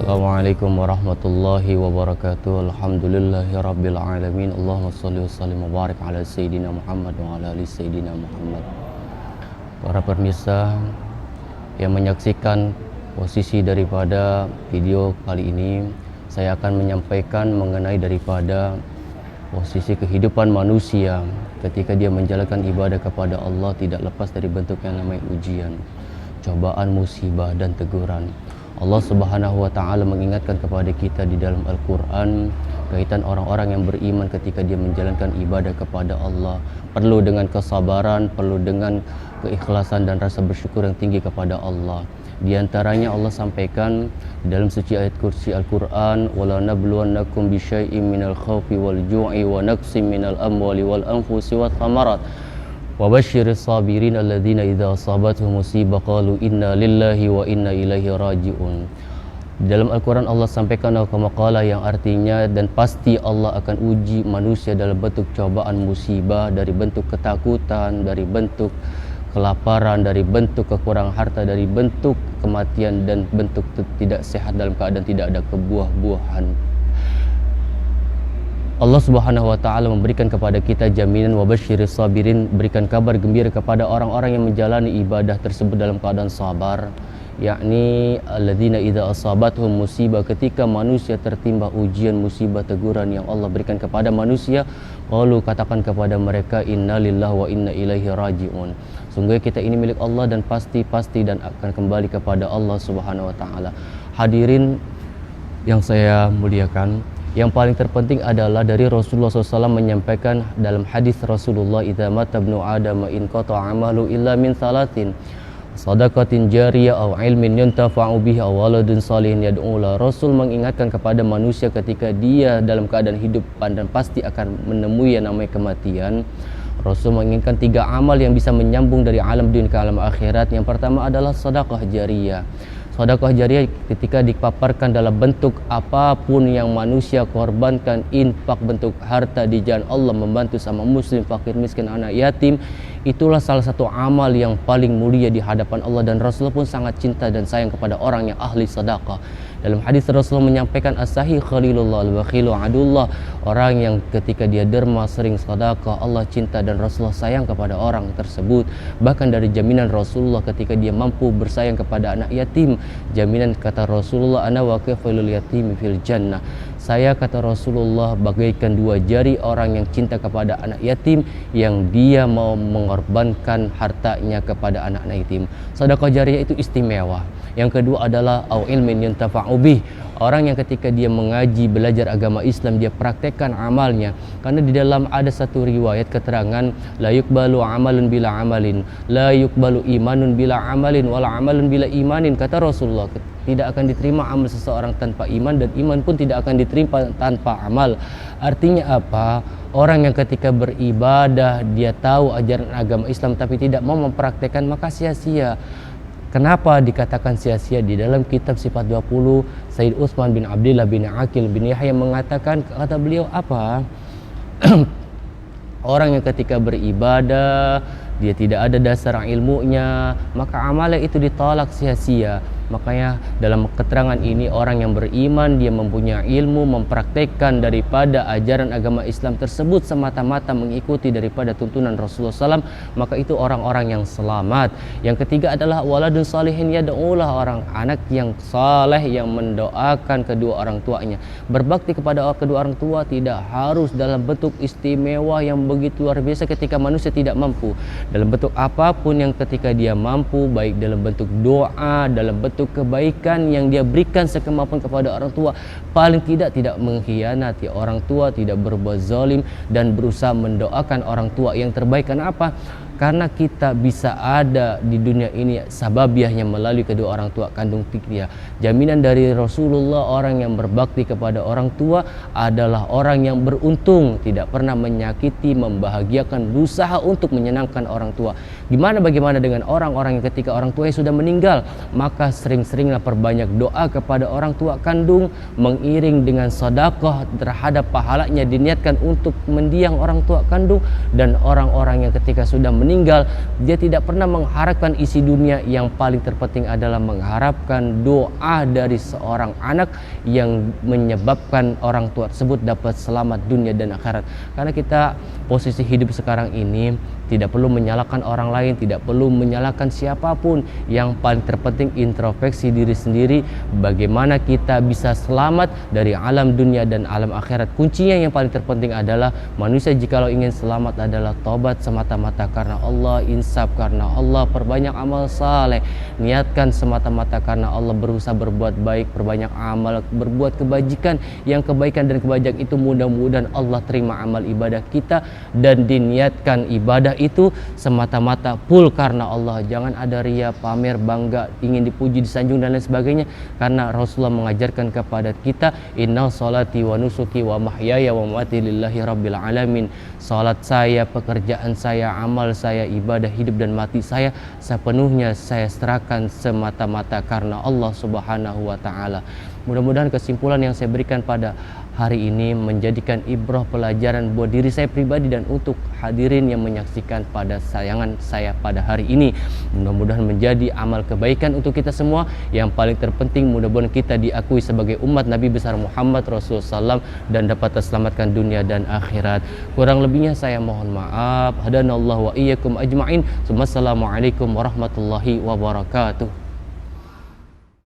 Assalamualaikum warahmatullahi wabarakatuh. Alhamdulillahi rabbil alamin. Allahumma shalli wa sallim wa barik ala sayyidina Muhammad wa ala ali sayyidina Muhammad. Para pemirsa yang menyaksikan posisi daripada video kali ini, saya akan menyampaikan mengenai daripada posisi kehidupan manusia ketika dia menjalankan ibadah kepada Allah tidak lepas dari bentuk yang namanya ujian, cobaan, musibah dan teguran. Allah Subhanahu wa taala mengingatkan kepada kita di dalam Al-Qur'an kaitan orang-orang yang beriman ketika dia menjalankan ibadah kepada Allah perlu dengan kesabaran, perlu dengan keikhlasan dan rasa bersyukur yang tinggi kepada Allah. Di antaranya Allah sampaikan dalam suci ayat kursi Al-Qur'an, wala nabluwannakum bisyai'im minal khaufi wal ju'i wa naqsim minal amwali wal anfusi wath thamarat wa basyiris sabirin alladzina idza asabatuhum musibah qalu inna lillahi wa inna ilaihi raji'un. Di dalam Al-Quran Allah sampaikan maqala yang artinya dan pasti Allah akan uji manusia dalam bentuk cobaan musibah, dari bentuk ketakutan, dari bentuk kelaparan, dari bentuk kekurangan harta, dari bentuk kematian dan bentuk tidak sehat dalam keadaan tidak ada kebuah-buahan. Allah Subhanahu wa taala memberikan kepada kita jaminan wa basyiris sabirin, berikan kabar gembira kepada orang-orang yang menjalani ibadah tersebut dalam keadaan sabar, yakni alladzina idza asabatuhum musibah, ketika manusia tertimpa ujian, musibah, teguran yang Allah berikan kepada manusia, qalu, katakan kepada mereka, innalillahi wa inna ilaihi raji'un. Sungguh kita ini milik Allah dan pasti dan akan kembali kepada Allah Subhanahu wa taala. Hadirin yang saya muliakan, yang paling terpenting adalah dari Rasulullah SAW menyampaikan dalam hadis Rasulullah, idza mata ibnu adam in qata'a amalu illa min salatin sadaqatin jariyah aw ilmin yuntafa'u bihi aw waladun salihin yad'u la. Rasul mengingatkan kepada manusia ketika dia dalam keadaan hidup dan pasti akan menemui yang namanya kematian. Rasul mengingatkan 3 amal yang bisa menyambung dari alam dunia ke alam akhirat. Yang pertama adalah sedekah jariyah. Sedekah jariyah ketika dipaparkan dalam bentuk apapun yang manusia korbankan, infak, bentuk harta di jalan Allah, membantu sama muslim, fakir, miskin, anak yatim, itulah salah satu amal yang paling mulia di hadapan Allah, dan Rasulullah pun sangat cinta dan sayang kepada orang yang ahli sedekah. Dalam hadis Rasulullah menyampaikan as-sahih khalilullah al-bakhilu adullah, orang yang ketika dia derma sering sedekah, Allah cinta dan Rasulullah sayang kepada orang tersebut. Bahkan dari jaminan Rasulullah ketika dia mampu bersayang kepada anak yatim, jaminan kata Rasulullah, ana waqiful yatim fil jannah, saya kata Rasulullah bagaikan 2 jari orang yang cinta kepada anak yatim yang dia mau mengorbankan hartanya kepada anak-anak yatim. Sedekah jariyah itu istimewa. Yang kedua adalah au ilmin yuntafa'u bih, orang yang ketika dia mengaji, belajar agama Islam, dia praktekkan amalnya. Karena di dalam ada satu riwayat keterangan, la yuqbalu amalun bila amalin, la yuqbalu imanun bila amalin, wala amalun bila imanin. Kata Rasulullah, tidak akan diterima amal seseorang tanpa iman, dan iman pun tidak akan diterima tanpa amal. Artinya apa? Orang yang ketika beribadah dia tahu ajaran agama Islam tapi tidak mau mempraktekkan, maka sia-sia. Kenapa dikatakan sia-sia? Di dalam kitab Sifat 20, Sayyid Utsman bin Abdillah bin Aqil bin Yahya mengatakan, kata beliau apa? Orang yang ketika beribadah dia tidak ada dasar ilmunya, maka amalnya itu ditolak sia-sia. Makanya dalam keterangan ini, orang yang beriman dia mempunyai ilmu, mempraktekkan daripada ajaran agama Islam tersebut semata-mata mengikuti daripada tuntunan Rasulullah SAW, maka itu orang-orang yang selamat. Yang ketiga adalah waladun salihin yad'ulah, orang anak yang saleh yang mendoakan kedua orang tuanya. Berbakti kepada kedua orang tua tidak harus dalam bentuk istimewa yang begitu luar biasa ketika manusia tidak mampu. Dalam bentuk apapun yang ketika dia mampu, baik dalam bentuk doa, dalam bentuk kebaikan yang dia berikan sekemampuan kepada orang tua, paling tidak mengkhianati orang tua, tidak berbuat zalim, dan berusaha mendoakan orang tua yang terbaik. Karena apa? Karena kita bisa ada di dunia ini sababiahnya melalui kedua orang tua kandung kita. Jaminan dari Rasulullah, orang yang berbakti kepada orang tua adalah orang yang beruntung, tidak pernah menyakiti, membahagiakan, berusaha untuk menyenangkan orang tua. Bagaimana dengan orang-orang yang ketika orang tuanya sudah meninggal, maka sering-seringlah perbanyak doa kepada orang tua kandung, mengiring dengan sedekah terhadap pahalanya diniatkan untuk mendiang orang tua kandung. Dan orang-orang yang ketika sudah meninggal meninggal, dia tidak pernah mengharapkan isi dunia. Yang paling terpenting adalah mengharapkan doa dari seorang anak yang menyebabkan orang tua tersebut dapat selamat dunia dan akhirat. Karena kita posisi hidup sekarang ini tidak perlu menyalahkan orang lain, tidak perlu menyalahkan siapapun. Yang paling terpenting introspeksi diri sendiri, bagaimana kita bisa selamat dari alam dunia dan alam akhirat. Kuncinya yang paling terpenting adalah manusia jikalau ingin selamat adalah tobat semata-mata karena Allah, insaf karena Allah, perbanyak amal saleh, niatkan semata-mata karena Allah, berusaha berbuat baik, perbanyak amal, berbuat kebajikan. Yang kebaikan dan kebajikan itu mudah-mudahan Allah terima amal ibadah kita dan diniatkan ibadah itu semata-mata full karena Allah. Jangan ada ria, pamer, bangga, ingin dipuji, disanjung dan lain sebagainya. Karena Rasulullah mengajarkan kepada kita, innal sholati wa nusuki wa mahyaya wa mamati lillahi rabbil alamin. Salat saya, pekerjaan saya, amal saya, ibadah hidup dan mati saya sepenuhnya saya serahkan semata-mata karena Allah Subhanahu wa taala. Mudah-mudahan kesimpulan yang saya berikan pada hari ini menjadikan ibrah pelajaran buat diri saya pribadi dan untuk hadirin yang menyaksikan pada sayangan saya pada hari ini. Mudah-mudahan menjadi amal kebaikan untuk kita semua. Yang paling terpenting mudah-mudahan kita diakui sebagai umat Nabi besar Muhammad Rasulullah SAW dan dapat terselamatkan dunia dan akhirat. Kurang lebihnya saya mohon maaf. Hadanallahu wa iyyakum ajma'in. Wassalamualaikum warahmatullahi wabarakatuh.